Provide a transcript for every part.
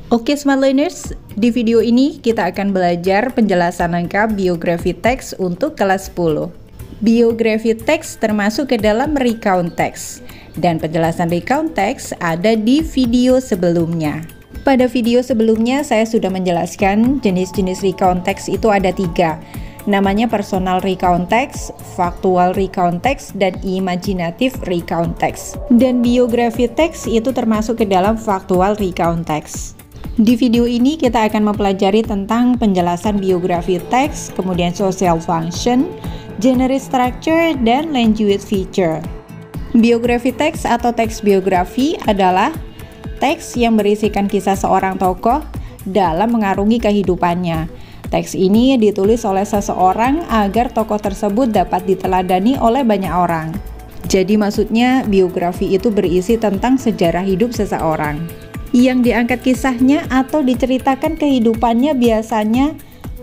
Oke Smart Learners, di video ini kita akan belajar penjelasan lengkap biografi teks untuk kelas 10. Biografi teks termasuk ke dalam recount teks, dan penjelasan recount teks ada di video sebelumnya. Pada video sebelumnya saya sudah menjelaskan jenis-jenis recount teks itu ada 3. Namanya personal recount text, factual recount text, dan imaginative recount text. Dan biografi teks itu termasuk ke dalam factual recount text. Di video ini kita akan mempelajari tentang penjelasan biografi teks, kemudian social function, genre structure, dan language feature. Biografi teks atau teks biografi adalah teks yang berisikan kisah seorang tokoh dalam mengarungi kehidupannya. Teks ini ditulis oleh seseorang agar tokoh tersebut dapat diteladani oleh banyak orang. Jadi maksudnya biografi itu berisi tentang sejarah hidup seseorang. Yang diangkat kisahnya atau diceritakan kehidupannya biasanya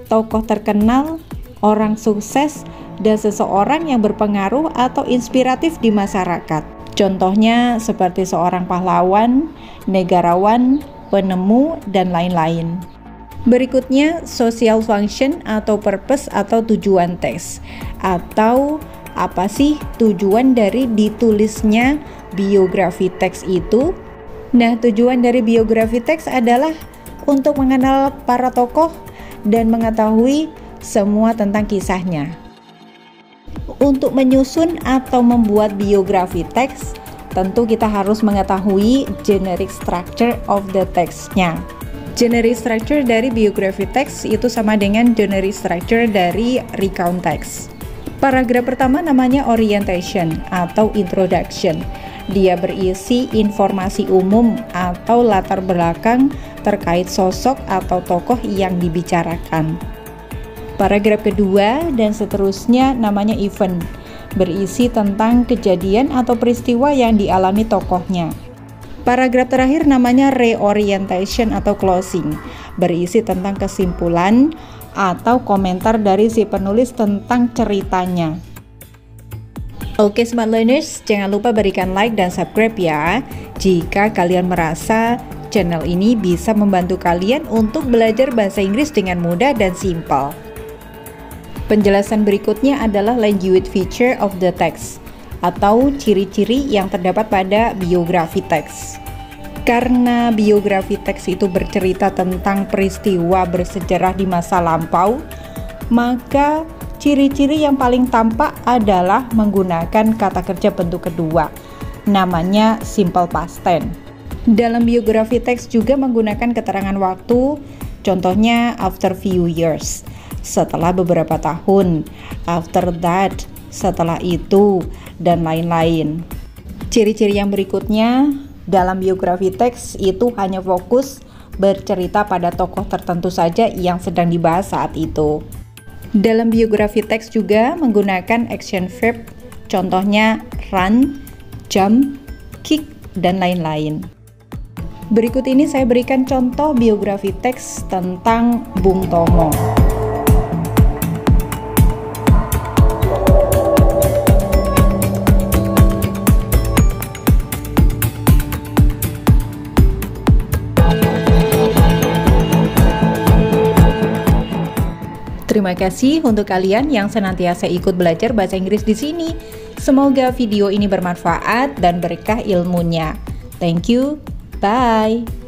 tokoh terkenal, orang sukses, dan seseorang yang berpengaruh atau inspiratif di masyarakat. Contohnya seperti seorang pahlawan, negarawan, penemu, dan lain-lain. Berikutnya, social function atau purpose atau tujuan teks. Atau apa sih tujuan dari ditulisnya biografi teks itu? Nah, tujuan dari biografi teks adalah untuk mengenal para tokoh dan mengetahui semua tentang kisahnya. Untuk menyusun atau membuat biografi teks, tentu kita harus mengetahui generic structure of the text-nya. Generic structure dari biografi teks itu sama dengan generic structure dari recount text. Paragraf pertama namanya orientation atau introduction. Dia berisi informasi umum atau latar belakang terkait sosok atau tokoh yang dibicarakan. Paragraf kedua dan seterusnya namanya event, berisi tentang kejadian atau peristiwa yang dialami tokohnya. Paragraf terakhir namanya reorientation atau closing, berisi tentang kesimpulan atau komentar dari si penulis tentang ceritanya. Oke Smart Learners, jangan lupa berikan like dan subscribe ya jika kalian merasa channel ini bisa membantu kalian untuk belajar bahasa Inggris dengan mudah dan simpel. Penjelasan berikutnya adalah language feature of the text atau ciri-ciri yang terdapat pada biografi teks. Karena biografi teks itu bercerita tentang peristiwa bersejarah di masa lampau, maka ciri-ciri yang paling tampak adalah menggunakan kata kerja bentuk kedua, namanya simple past tense. Dalam biografi teks juga menggunakan keterangan waktu, contohnya after few years, setelah beberapa tahun, after that, setelah itu, dan lain-lain. Ciri-ciri yang berikutnya dalam biografi teks itu hanya fokus bercerita pada tokoh tertentu saja yang sedang dibahas saat itu. Dalam biografi teks juga menggunakan action verb, contohnya run, jump, kick, dan lain-lain. Berikut ini saya berikan contoh biografi teks tentang Bung Tomo. Terima kasih untuk kalian yang senantiasa ikut belajar bahasa Inggris di sini. Semoga video ini bermanfaat dan berkah ilmunya. Thank you. Bye.